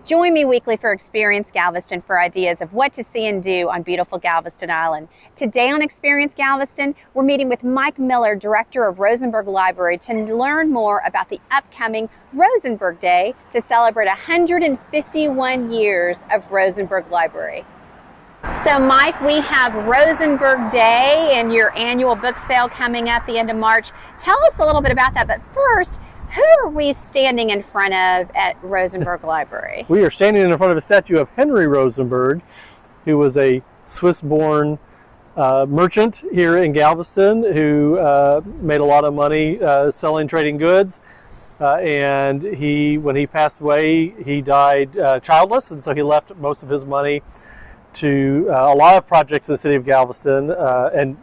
Join me weekly for Experience Galveston for ideas of what to see and do on beautiful Galveston Island. Today on Experience Galveston, we're meeting with Mike Miller, Director of Rosenberg Library, to learn more about the upcoming Rosenberg Day to celebrate 151 years of Rosenberg Library. So Mike, we have Rosenberg Day and your annual book sale coming up the end of March. Tell us a little bit about that, but first, who are we standing in front of at Rosenberg Library? We are standing in front of a statue of Henry Rosenberg, who was a Swiss-born merchant here in Galveston who made a lot of money selling, trading goods. And when he passed away, he died childless, and so he left most of his money to a lot of projects in the city of Galveston, and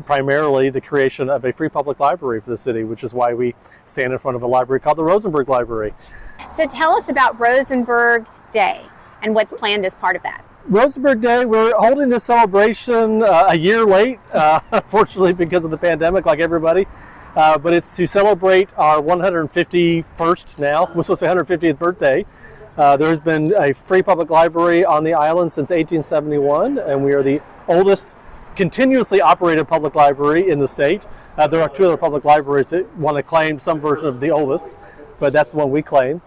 primarily the creation of a free public library for the city, which is why we stand in front of a library called the Rosenberg Library. So tell us about Rosenberg Day and what's planned as part of that. Rosenberg Day, we're holding this celebration a year late, unfortunately because of the pandemic, like everybody. But it's to celebrate our 151st now, we're supposed to be 150th birthday. There's been a free public library on the island since 1871, and we are the oldest continuously operated public library in the state. There are two other public libraries that want to claim some version of the oldest, but that's the one we claim.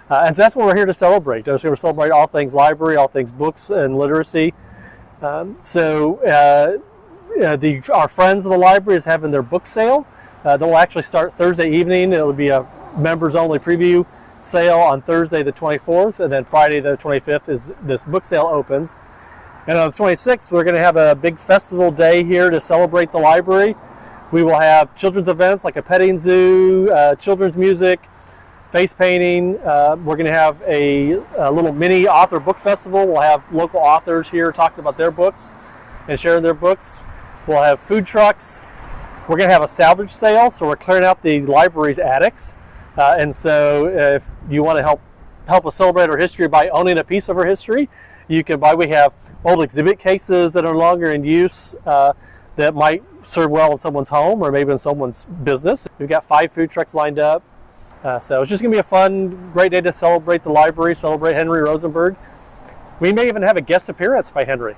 And so that's what we're here to celebrate. We're going to celebrate all things library, all things books and literacy. Our friends of the library is having their book sale. That will actually start Thursday evening. It'll be a members-only preview sale on Thursday the 24th, and then Friday the 25th is this book sale opens. And on the 26th, we're going to have a big festival day here to celebrate the library. We will have children's events like a petting zoo, children's music, face painting. We're going to have a little mini author book festival. We'll have local authors here talking about their books and sharing their books. We'll have food trucks. We're going to have a salvage sale, so we're clearing out the library's attics. And so if you want to help us celebrate our history by owning a piece of our history, you can buy. We have old exhibit cases that are no longer in use that might serve well in someone's home or maybe in someone's business. We've got 5 food trucks lined up. So it's just going to be a fun, great day to celebrate the library, celebrate Henry Rosenberg. We may even have a guest appearance by Henry.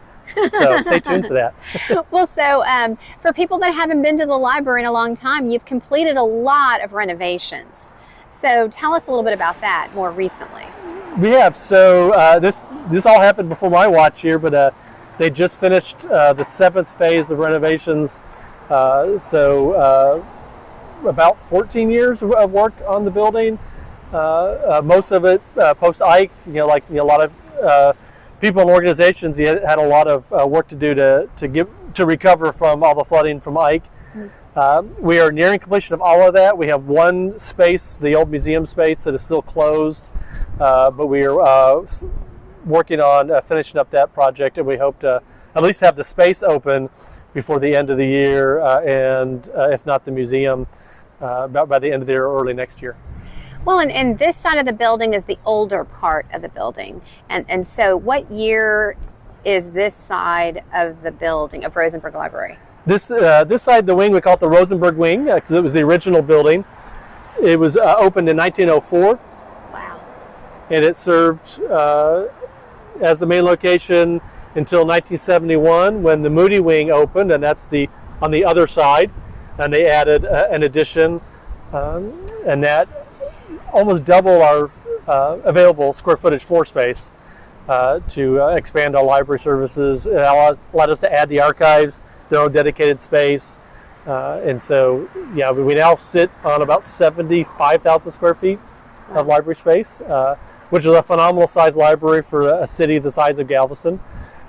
So stay tuned for that. Well, so for people that haven't been to the library in a long time, you've completed a lot of renovations. So tell us a little bit about that more recently. We have. So this all happened before my watch here, but they just finished the 7th phase of renovations. About 14 years of work on the building. Most of it post-Ike. A lot of people and organizations had a lot of work to do to recover from all the flooding from Ike. We are nearing completion of all of that. We have one space, the old museum space, that is still closed, but we are working on finishing up that project, and we hope to at least have the space open before the end of the year, and if not the museum, by the end of the year or early next year. Well, and this side of the building is the older part of the building, and so what year is this side of the building of Rosenberg Library? This side of the wing, we call it the Rosenberg Wing because it was the original building. It was opened in 1904. Wow. And it served as the main location until 1971 when the Moody Wing opened, and that's on the other side. And they added an addition, and that almost doubled our available square footage floor space to expand our library services. It allowed us to add the archives, their own dedicated space, and so we now sit on about 75,000 square feet of library space, which is a phenomenal size library for a city the size of Galveston.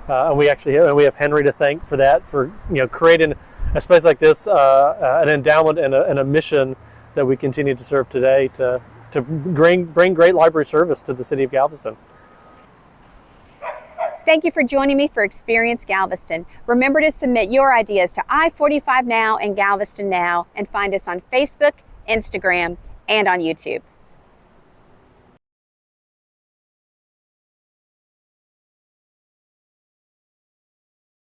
And we have Henry to thank for that, for creating a space like this, an endowment and a mission that we continue to serve today to bring great library service to the city of Galveston. Thank you for joining me for Experience Galveston. Remember to submit your ideas to I-45 Now and Galveston Now, and find us on Facebook, Instagram, and on YouTube.